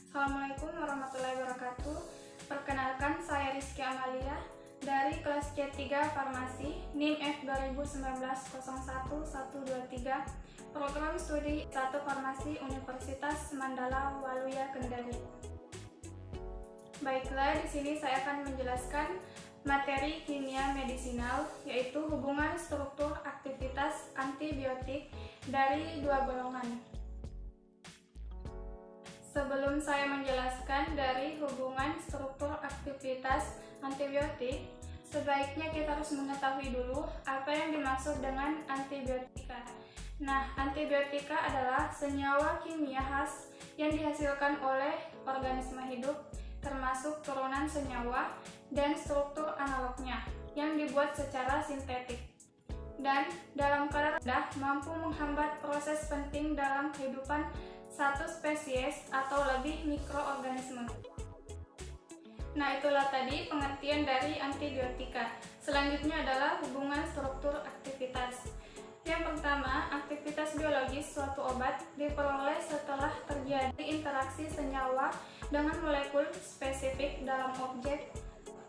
Assalamualaikum warahmatullahi wabarakatuh. Perkenalkan, saya Rizky Amalia dari kelas C3 Farmasi, NIM F 2019-01123, Program Studi 1 Farmasi Universitas Mandala Waluya Kendari. Baiklah, di sini saya akan menjelaskan materi kimia medisinal, yaitu hubungan struktur aktivitas antibiotik dari dua golongan. Sebelum saya menjelaskan dari hubungan struktur aktivitas antibiotik, sebaiknya kita harus mengetahui dulu apa yang dimaksud dengan antibiotika. Nah, antibiotika adalah senyawa kimia khas yang dihasilkan oleh organisme hidup, termasuk turunan senyawa dan struktur analognya yang dibuat secara sintetik, dan dalam kadar rendah mampu menghambat proses penting dalam kehidupan satu spesies atau lebih mikroorganisme. Nah, itulah tadi pengertian dari antibiotika. Selanjutnya adalah hubungan struktur aktivitas. Yang pertama, aktivitas biologis suatu obat diperoleh setelah terjadi interaksi senyawa dengan molekul spesifik dalam objek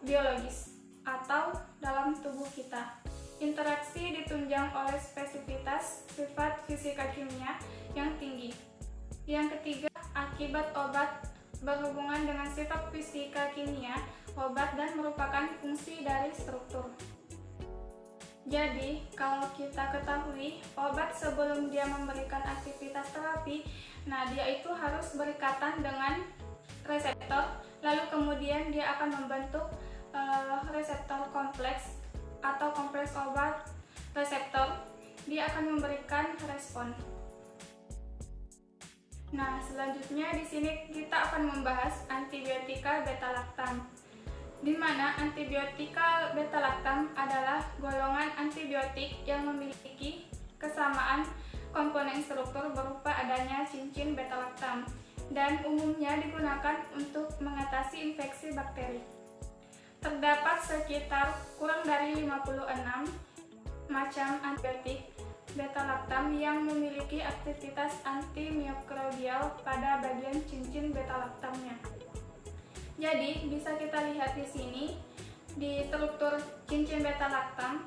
biologis atau dalam tubuh kita. Interaksi ditunjang oleh spesifitas sifat fisika kimia yang tinggi. Yang ketiga, akibat obat berhubungan dengan sifat fisika kimia obat dan merupakan fungsi dari struktur. Jadi, kalau kita ketahui obat sebelum dia memberikan aktivitas terapi, nah dia itu harus berikatan dengan reseptor, lalu kemudian dia akan membentuk reseptor kompleks atau kompleks obat reseptor, dia akan memberikan respon. Nah, selanjutnya di sini kita akan membahas antibiotika beta-laktam, di mana antibiotika beta-laktam adalah golongan antibiotik yang memiliki kesamaan komponen struktur berupa adanya cincin beta-laktam dan umumnya digunakan untuk mengatasi infeksi bakteri. Terdapat sekitar kurang dari 56 macam antibiotik beta-laktam yang memiliki aktivitas antimikrobial pada bagian cincin beta-laktamnya. Jadi, bisa kita lihat di sini di struktur cincin beta-laktam,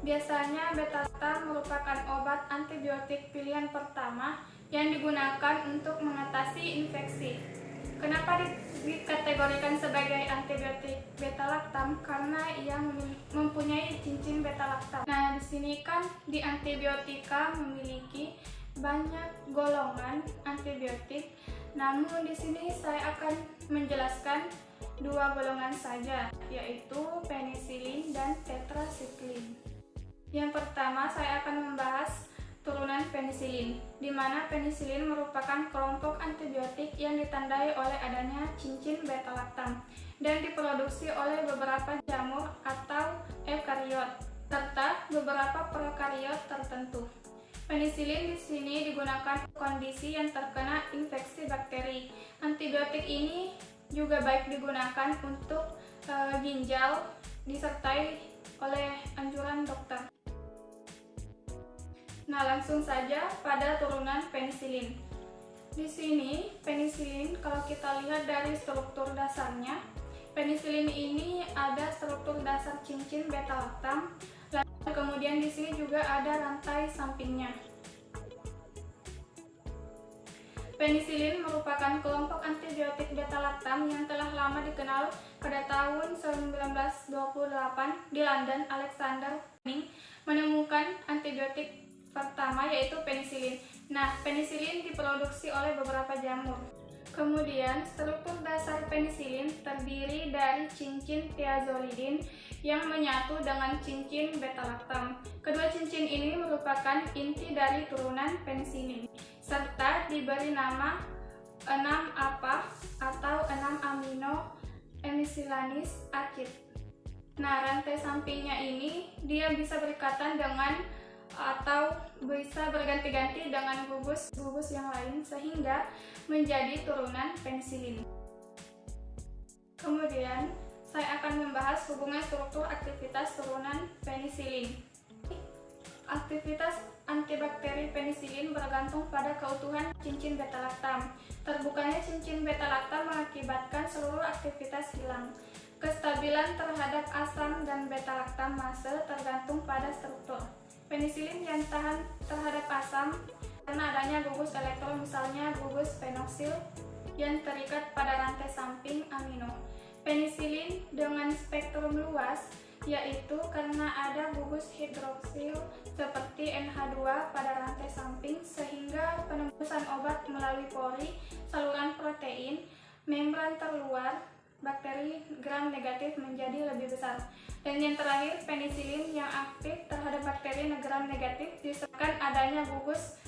biasanya beta-laktam merupakan obat antibiotik pilihan pertama yang digunakan untuk mengatasi infeksi. Kenapa dikategorikan sebagai antibiotik beta-laktam? Karena ia mempunyai cincin beta-laktam. Nah, di sini kan di antibiotika memiliki banyak golongan antibiotik. Namun di sini saya akan menjelaskan dua golongan saja, yaitu penisilin dan tetrasiklin. Yang pertama, saya akan membahas turunan penisilin, di mana penisilin merupakan kelompok antibiotik yang ditandai oleh adanya cincin beta-laktam dan diproduksi oleh beberapa jamur atau eukariot serta beberapa prokariot tertentu. Penisilin di sini digunakan kondisi yang terkena infeksi bakteri. Antibiotik ini juga baik digunakan untuk ginjal disertai oleh anjuran dokter. Nah, langsung saja pada turunan penisilin. Di sini penisilin, kalau kita lihat dari struktur dasarnya, penisilin ini ada struktur dasar cincin beta-laktam, lalu kemudian di sini juga ada rantai sampingnya. Penisilin merupakan kelompok antibiotik beta-laktam yang telah lama dikenal. Pada tahun 1928 di London, Alexander Fleming menemukan antibiotik pertama, yaitu penisilin. Nah, penisilin diproduksi oleh beberapa jamur. Kemudian, struktur dasar penisilin terdiri dari cincin thiazolidin yang menyatu dengan cincin beta-laktam. Kedua cincin ini merupakan inti dari turunan penisilin, serta diberi nama 6-APA atau 6-amino emisilanis acid. Nah, rantai sampingnya ini dia bisa berikatan dengan atau bisa berganti-ganti dengan gugus yang lain sehingga menjadi turunan penisilin. Kemudian saya akan membahas hubungan struktur aktivitas turunan penisilin. Aktivitas antibakteri penisilin bergantung pada keutuhan cincin beta-laktam. Terbukanya cincin beta-laktam mengakibatkan seluruh aktivitas hilang. Kestabilan terhadap asam dan beta-laktamase tergantung pada struktur. Penisilin yang tahan terhadap asam karena adanya gugus elektron, misalnya gugus fenoksil yang terikat pada rantai samping amino. Penisilin dengan spektrum luas, yaitu karena ada gugus hidroksil seperti NH2 pada rantai samping sehingga penembusan obat melalui pori, saluran protein, membran terluar, bakteri gram negatif menjadi lebih besar. Dan yang terakhir, penisilin yang aktif terhadap bakteri gram negatif disebabkan adanya gugus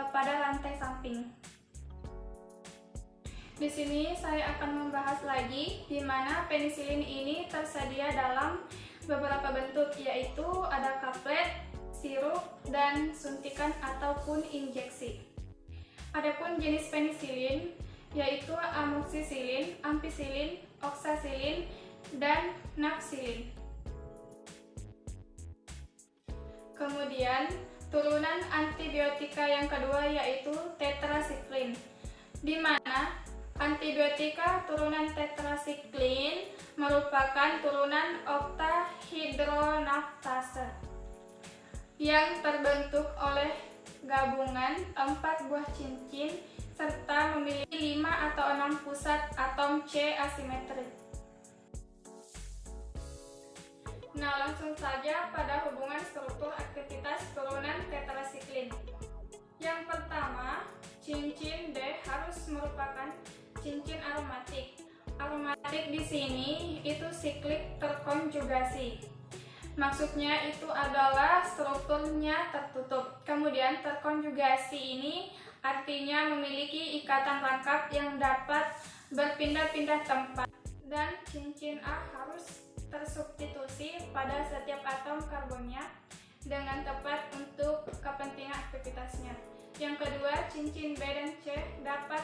pada rantai samping. Di sini saya akan membahas lagi di mana penisilin ini tersedia dalam beberapa bentuk, yaitu ada kaplet, sirup, dan suntikan ataupun injeksi. Adapun jenis penisilin yaitu amoksisilin, ampicillin, oksasilin, dan nafcillin. Kemudian turunan antibiotika yang kedua yaitu tetrasiklin, di mana antibiotika turunan tetrasiklin merupakan turunan oktahidronaftase yang terbentuk oleh gabungan 4 buah cincin serta memiliki 5 atau 6 pusat atom C asimetrik. Nah, langsung saja pada hubungan struktur aktivitas turunan tetrasiklin. Yang pertama, cincin D harus merupakan cincin aromatik. Aromatik di sini itu siklik terkonjugasi. Maksudnya itu adalah strukturnya tertutup. Kemudian terkonjugasi ini artinya memiliki ikatan rangkap yang dapat berpindah-pindah tempat. Dan cincin A harus tersubstitusi pada setiap atom karbonnya dengan tepat untuk kepentingan aktivitasnya. Yang kedua, cincin B dan C dapat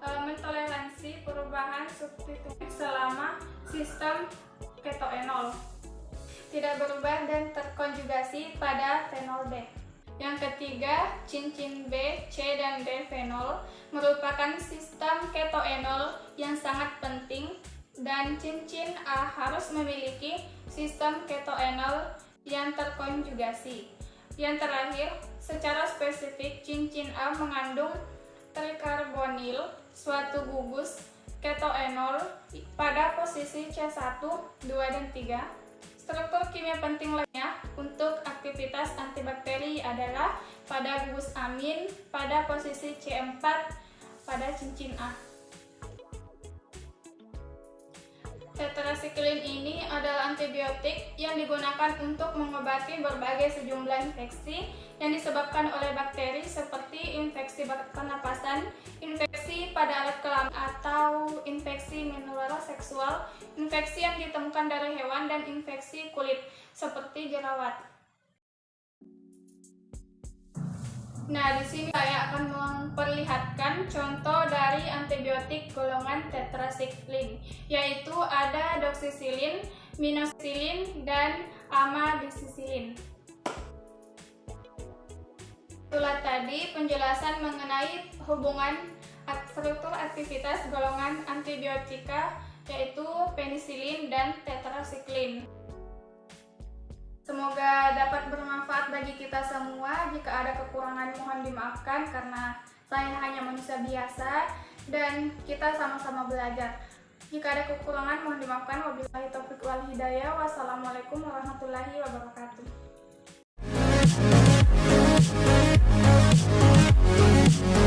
mentoleransi perubahan substitusi selama sistem ketoenol tidak berubah dan terkonjugasi pada fenol D. Yang ketiga, cincin B, C, dan D fenol merupakan sistem ketoenol yang sangat penting dan cincin A harus memiliki sistem ketoenol yang terkonjugasi. Yang terakhir, secara spesifik cincin A mengandung trikarbonil, suatu gugus ketoenol pada posisi C1, 2, dan 3. Struktur kimia penting lainnya untuk aktivitas antibakteri adalah pada gugus amin pada posisi C4 pada cincin A. Tetrasiklin ini adalah antibiotik yang digunakan untuk mengobati berbagai sejumlah infeksi yang disebabkan oleh bakteri seperti infeksi pernapasan, infeksi pada alat kelamin atau infeksi menular seksual, infeksi yang ditemukan dari hewan, dan infeksi kulit seperti jerawat. Nah, di sini saya akan memperlihatkan contoh dari antibiotik golongan tetrasiklin, yaitu ada doxycycline, minoxidil, dan amoxicillin. Itulah tadi penjelasan mengenai hubungan struktur aktivitas golongan antibiotika, yaitu penisilin dan tetrasiklin. Semoga dapat bermanfaat bagi kita semua. Jika ada kekurangan mohon dimaafkan karena saya hanya manusia biasa dan kita sama-sama belajar. Jika ada kekurangan mohon dimaafkan. Wabillahi taufiq wal hidayah. Wassalamualaikum warahmatullahi wabarakatuh.